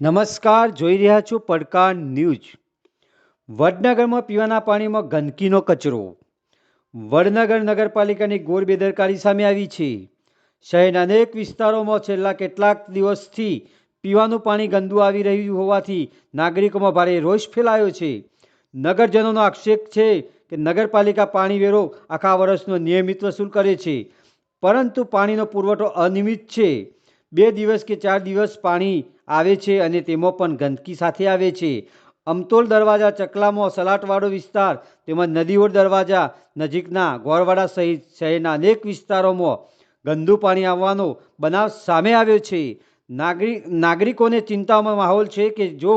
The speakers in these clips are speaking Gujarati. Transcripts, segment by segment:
નમસ્કાર, જોઈ રહ્યા છો પડકાર ન્યૂઝ। વડનગરમાં પીવાના પાણીમાં ગંદકીનો કચરો। વડનગર નગરપાલિકાની ઘોર બેદરકારી સામે આવી છે। શહેરના અનેક વિસ્તારોમાં છેલ્લા કેટલાક દિવસથી પીવાનું પાણી ગંદુ આવી રહ્યું હોવાથી નાગરિકોમાં ભારે રોષ ફેલાયો છે। નગરજનોનો આક્ષેપ છે કે નગરપાલિકા પાણી વેરો આખા વર્ષનો નિયમિત વસૂલ કરે છે, પરંતુ પાણીનો પુરવઠો અનિયમિત છે। 2 દિવસ કે 4 દિવસ પાણી આવે છે અને તેમાં પણ ગંદકી સાથે આવે છે। અમતોલ દરવાજા, ચકલામો, સલાટવાડો વિસ્તાર તેમજ નદીઓડ દરવાજા નજીકના ગોરવાડા સહિત શહેરના અનેક વિસ્તારોમાં ગંદુ પાણી આવવાનો બનાવ સામે આવ્યો છે। નાગરિકોને ચિંતાનો માહોલ છે કે જો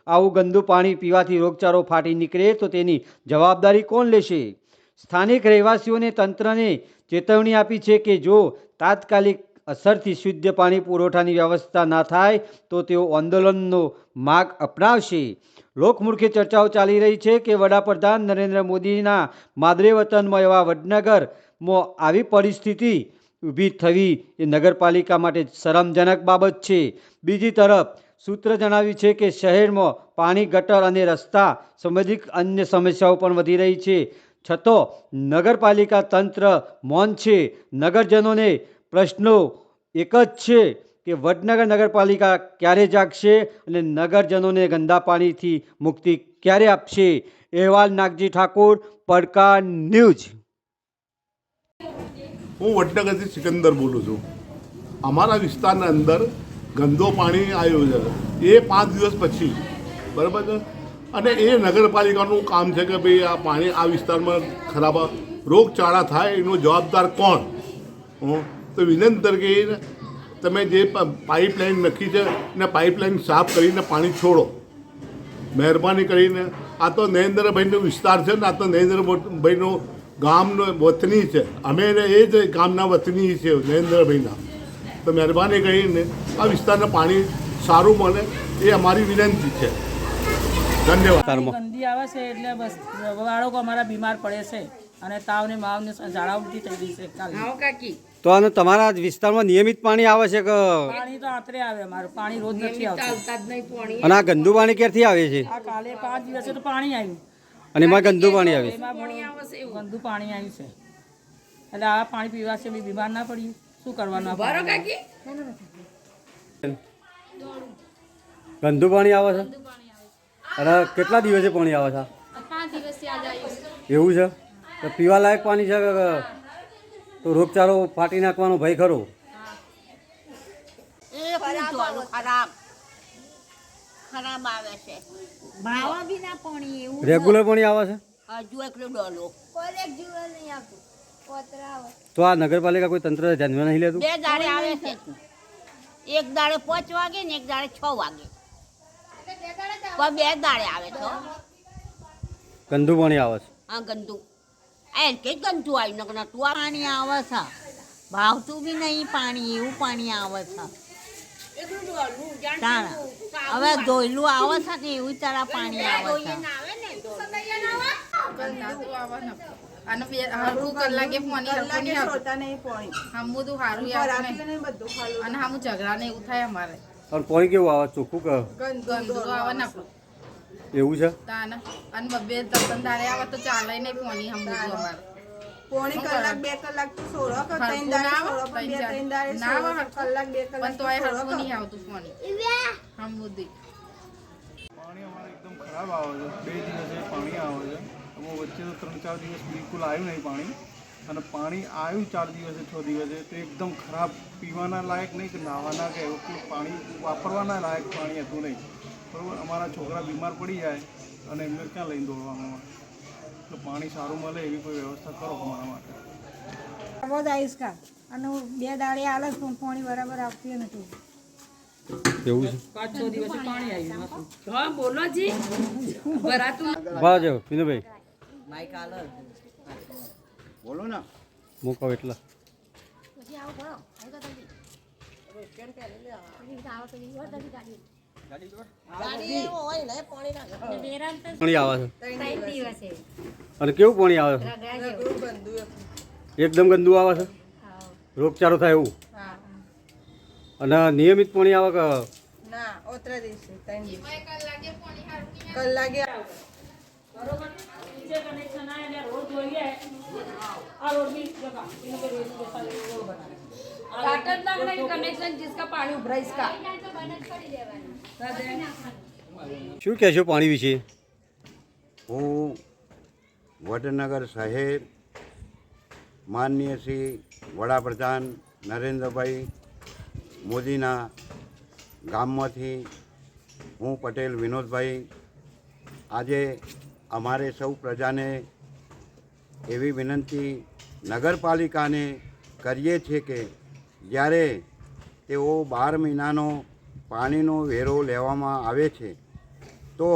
આવું ગંદુ પાણી પીવાથી રોગચાળો ફાટી નીકળે તો તેની જવાબદારી કોણ લેશે? સ્થાનિક રહેવાસીઓને તંત્રને ચેતવણી આપી છે કે જો તાત્કાલિક અસરથી શુદ્ધ પાણી પુરવઠાની વ્યવસ્થા ન થાય તો તેઓ આંદોલનનો માર્ગ અપનાવશે। લોકમુખે ચર્ચાઓ ચાલી રહી છે કે વડાપ્રધાન નરેન્દ્ર મોદીના માદરે વતનમાં એવા વડનગરમાં આવી પરિસ્થિતિ ઊભી થવી એ નગરપાલિકા માટે શરમજનક બાબત છે। બીજી તરફ સૂત્ર જણાવ્યું છે કે શહેરમાં પાણી, ગટર અને રસ્તા સંબંધિત અન્ય સમસ્યાઓ પણ વધી રહી છે, છતાં નગરપાલિકા તંત્ર મૌન છે। નગરજનોને પ્રશ્નો એક જ છે કે વડનગર નગરપાલિકા ક્યારે જાગશે અને નગરજનોને ગંદા પાણીથી મુક્તિ ક્યારે આપશે? અહેવાલ નાગજી ઠાકોર, પડકાર ન્યૂઝ। હું વડનગરથી સિકંદર બોલું છું। અમારા વિસ્તારના અંદર ગંદો પાણી આવ્યું છે એ 5 દિવસ પછી, બરાબર છે, અને એ નગરપાલિકાનું કામ છે કે ભાઈ આ પાણી આ વિસ્તારમાં ખરાબ રોગચાળા થાય એનો જવાબદાર કોણ? તો વિનંતી કે તમે જે પાઇપલાઇન નક્કી છે ને પાઇપલાઇન સાફ કરીને પાણી છોડો, મહેરબાની કરીને। આ તો નરેન્દ્રભાઈનો વિસ્તાર છે ને, આ તો નરેન્દ્રભાઈનો ગામનો વતની છે, અમે એ જ ગામના વતની છે નરેન્દ્રભાઈના। તો મહેરબાની કરીને આ વિસ્તારનું પાણી સારું મળે એ અમારી વિનંતી છે। ધન્યવાદ। ગંદી આવે છે એટલે બસ બાળકો અમારા બીમાર પડે છે અને તાવને માવને ઝાડા ઉલટી થઈ ગઈ છે કાકી। તો આનો તમારા વિસ્તારમાં નિયમિત પાણી આવે છે કે? પાણી તો આતરે આવે, અમારું પાણી રોજ નથી આવતું। અને આ ગંદુ પાણી ક્યારથી આવે છે? આ કાલે 5 દિવસે તો પાણી આવ્યું અને એમાં ગંદુ પાણી આવે છે? ગંદુ પાણી આવ્યું છે એટલે આ પાણી પીવા છે બીમાર ના પડીએ, શું કરવાનું? ગંદુ પાણી આવે છે અને કેટલા દિવસે પાણી આવે છે? 5 દિવસથી આજ આવ્યું। એવું છે? તો પીવા લાયક પાણી છે કે તો રોગચાળો ફાટી નાખવાનો ભય ખરો? ખરાબ આવે છે, ભાવા બી ના પાણી એવું રેગ્યુલર પાણી આવે છે? હજુ એકલું ડોલો રેગ્યુલર નહીં આવતું, પોતરા આવે। તો આ નગરપાલિકા કોઈ તંત્ર ધ્યાનમાં નહીં લેતું? 2 દાડે આવે છે, એક દાડે 5 વાગે ને એક દાડે 6 વાગે, પણ 2 દાડે આવે છે। ગંદુ પાણી આવે છે? હા, ગંદુ કે ગંદુ આવ્યું નતું પાણી આવે છે, ભાવતું બી નહીં પાણી, એવું પાણી આવે છે। હવે ધોયલું આવે છે ને એવું તારા પાણી આવે છે। અને હરખું કલાકે ફોની હરખું નહીં આવતું નહીં પાણી, હમું તો સારું આવે નહીં અને હમું ઝઘડા ને એવું થાય અમારે। અને પાણી કેવું આવે? ચોખ્ખું કે ગંદુ આવે ને એવું છે? તાને અને 2 તરતંદારે આવે તો ચાલે નહીં પાણી હમું અમારે। પોણી કલાક 2 કલાક તો સોળો કે 3 દાડે સોળો, પણ 2-3 દાડે સોળો કલાક 2 કલાક પણ તોય હરખું નહીં આવતું પાણી હમું દી। પાણી અમારે એકદમ ખરાબ આવે છે। 2 દિવસે પાણી આવે છે, અમે વચ્ચે તો 3-4 દિવસ બિલકુલ આવ્યું નહીં પાણી, અને પાણી આવ્યું 4 દિવસે 6 દિવસે તો એકદમ ખરાબ, પીવાના લાયક નહીં કે નાહવાના કે એવું કોઈ પાણી વાપરવાના લાયક પાણી હતું નહીં, બરાબર। અમારા છોકરા બીમાર પડી જાય અને એમને ક્યાં લઈને દોડવામાં આવે? તો પાણી સારું મળે એવી કોઈ વ્યવસ્થા કરો અમારા માટે। બહુ આવીશ કા અને 2 દાડે આલે પણ પાણી બરાબર આવતું નથી। એવું છે? 5-6 દિવસે પાણી આવ્યું હતું। હા બોલો જી, ભરાતું વાહ જો વિનુભાઈ માઈક આલો બોલો ને, મૂકો એટલા પછી આવો ભરો કેમ કે લે આવો તો ગાડી હોય ને પાણી ના પાણી આવે છે 3 દિવસે। અને કેવું પાણી આવે છે? એકદમ ગંદુ આવે છે, રોગચાળો થાય એવું? અને નિયમિત પાણી આવે કે ના ઓતરા દિવસે 3 દિવસ એમાંય કલાકે પાણી હારું નહીં આવે. કલાકે બરોબર નીચે કનેક્શન આવે એટલે રોડ જોઈએ આ રોડ બી જગા એનો કે રોડ બનાવે काटर तक नहीं कनेक्शन जिसका पानी उभरा इसका શું કહેશો પાણી વિશે? હું વડનગર શહેર માનનીય શ્રી વડાપ્રધાન નરેન્દ્રભાઈ મોદીના ગામમાંથી હું પટેલ વિનોદભાઈ આજે અમારે સૌ પ્રજાને એવી વિનંતી નગરપાલિકાને કરીએ છીએ કે જ્યારે તેઓ 12 મહિનાનો પાણીનો વેરો લેવામાં આવે છે તો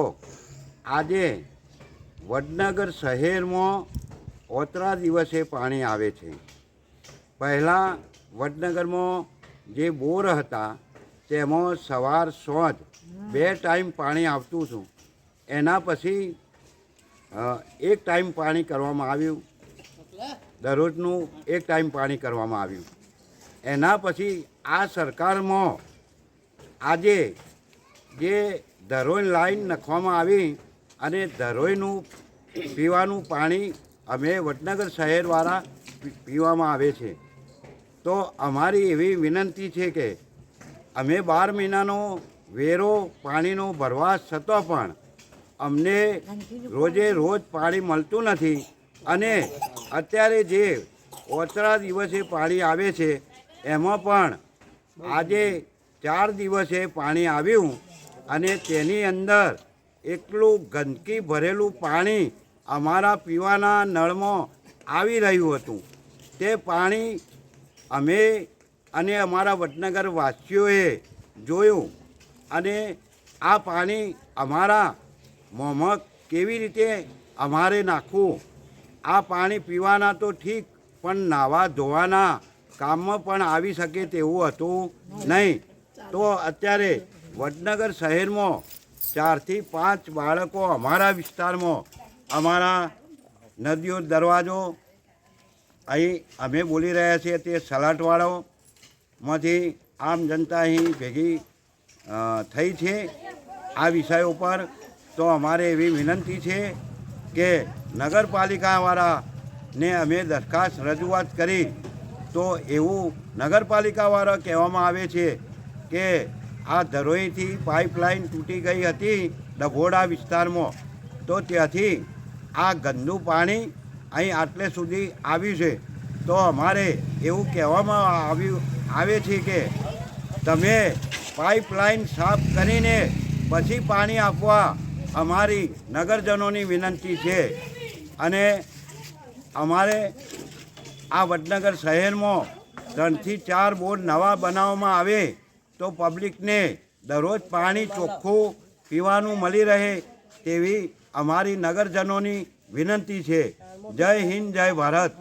આજે વડનગર શહેરમાં ઓતરા દિવસે પાણી આવે છે. પહેલાં વડનગરમાં જે બોર હતા તેમાં સવાર સાંજ 2 ટાઈમ પાણી આવતું હતું. એના પછી એક ટાઈમ પાણી કરવામાં આવ્યું, દરરોજનું એક ટાઈમ પાણી કરવામાં આવ્યું. એના પછી આ સરકારમાં આજે જે ધરોઈ લાઈન નાખવામાં આવી અને ધરોઈનું પીવાનું પાણી અમે વડનગર શહેરવાળા પીવામાં આવે છે. તો અમારી એવી વિનંતી છે કે અમે 12 મહિનાનો વેરો પાણીનો ભરવા છતાં પણ અમને રોજે રોજ પાણી મળતું નથી અને અત્યારે જે ઓતરા દિવસે પાણી આવે છે એમાં પણ આજે 4 દિવસે પાણી આવ્યું અને તેની અંદર એટલું ગંદકી ભરેલું પાણી અમારા પીવાના નળમાં આવી રહ્યું હતું. તે પાણી અમે અને અમારા વડનગર વાસીઓએ જોયું અને આ પાણી અમારા મોંમાં કેવી રીતે અમારે નાખવું. આ પાણી પીવાના તો ઠીક પણ નાવા ધોવાના કામમાં પણ આવી શકે તેવું હતું નહીં. તો અત્યારે વડનગર શહેરમાં 4 થી 5 બાળકો અમારા વિસ્તારમાં અમારા નદીઓ દરવાજો અહીં અમે બોલી રહ્યા છીએ તે સલાટવાળામાંથી આમ જનતા અહીં ભેગી થઈ છે આ વિષયો પર. તો અમારે એવી વિનંતી છે કે નગરપાલિકાવાળાને અમે દરખાસ્ત રજૂઆત કરી તો એવું નગરપાલિકાવાળા કહેવામાં આવે છે કે આ ધરોઈથી પાઇપલાઇન તૂટી ગઈ હતી ડભોડા વિસ્તારમાં, તો ત્યાંથી આ ગંદુ પાણી અહીં આટલે સુધી આવ્યું છે. તો અમારે એવું કહેવામાં આવે છે કે તમે પાઇપલાઇન સાફ કરીને પછી પાણી આપવા અમારી નગરજનોની વિનંતી છે. અને અમારે આ વડનગર શહેરમાં 3 થી 4 બોર નવા બનાવવામાં આવે તો પબ્લિકને દરરોજ પાણી ચોખ્ખું પીવાનું મળી રહે તેવી અમારી નગરજનોની વિનંતી છે. જય હિન્દ, જય ભારત.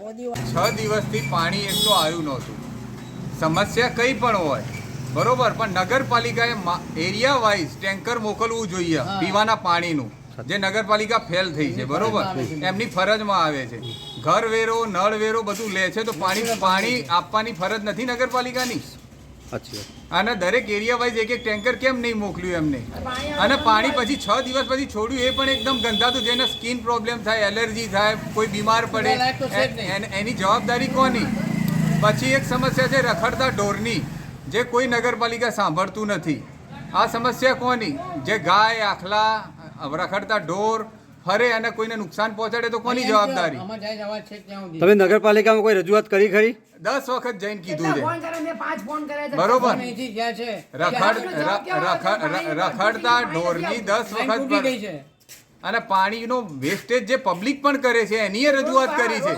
6 દિવસથી પાણી એક તો આવ્યું નહોતું. સમસ્યા કંઈ પણ હોય બરોબર, પણ નગરપાલિકાએ એરિયા વાઇઝ ટેન્કર મોકલવું જોઈએ પીવાના પાણીનું. જે નગરપાલિકા ફેલ થઈ છે બરોબર, એમની ફરજમાં આવે છે. ઘર વેરો નળ વેરો બધું લે છે તો પાણી આપવાની ફરજ નથી નગરપાલિકાની. અને દરેક એરિયા વાઇઝ એક ટેન્કર કેમ નહીં મોકલ્યું એમને? અને પાણી પછી 6 દિવસ પછી છોડ્યું એ પણ એકદમ ગંધાતું, જેને સ્કિન પ્રોબ્લેમ થાય, એલર્જી થાય, કોઈ બીમાર પડે, એની જવાબદારી કોની? પછી એક સમસ્યા છે રખડતા ઢોરની, જે કોઈ નગરપાલિકા સાંભળતું નથી. આ સમસ્યા કોની? જે ગાય આખલા રખડતા ઢોર ફરે અને કોઈને નુકસાન પહોંચાડે તો કોની જવાબદારી? તમે નગરપાલિકામાં કોઈ રજૂઆત કરી ખરી? 10 વખત જઈને કીધું છે બરોબર. રખડતા ઢોરની 10 વખત અને પાણીનો વેસ્ટેજ જે પબ્લિક પણ કરે છે એની રજૂઆત કરી છે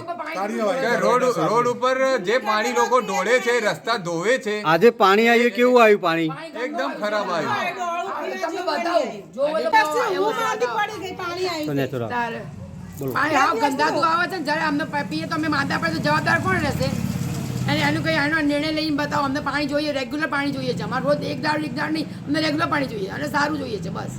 કે રોડ ઉપર જે પાણી લોકો ઢોળે છે, રસ્તા ધોવે છે. આજે પાણી આવ્યું, કેવું આવ્યું પાણી? એકદમ ખરાબ આવ્યું. ગંદાતું આવે છે જ્યારે અમને પીએ તો અમે માતા પડે તો જવાબદાર કોણ રહેશે? અને એનું કંઈ આનો નિર્ણય લઈને બતાવો. અમને પાણી જોઈએ, રેગ્યુલર પાણી જોઈએ છે. અમારે રોજ એક દાડ નહીં, અમને રેગ્યુલર પાણી જોઈએ અને સારું જોઈએ છે બસ.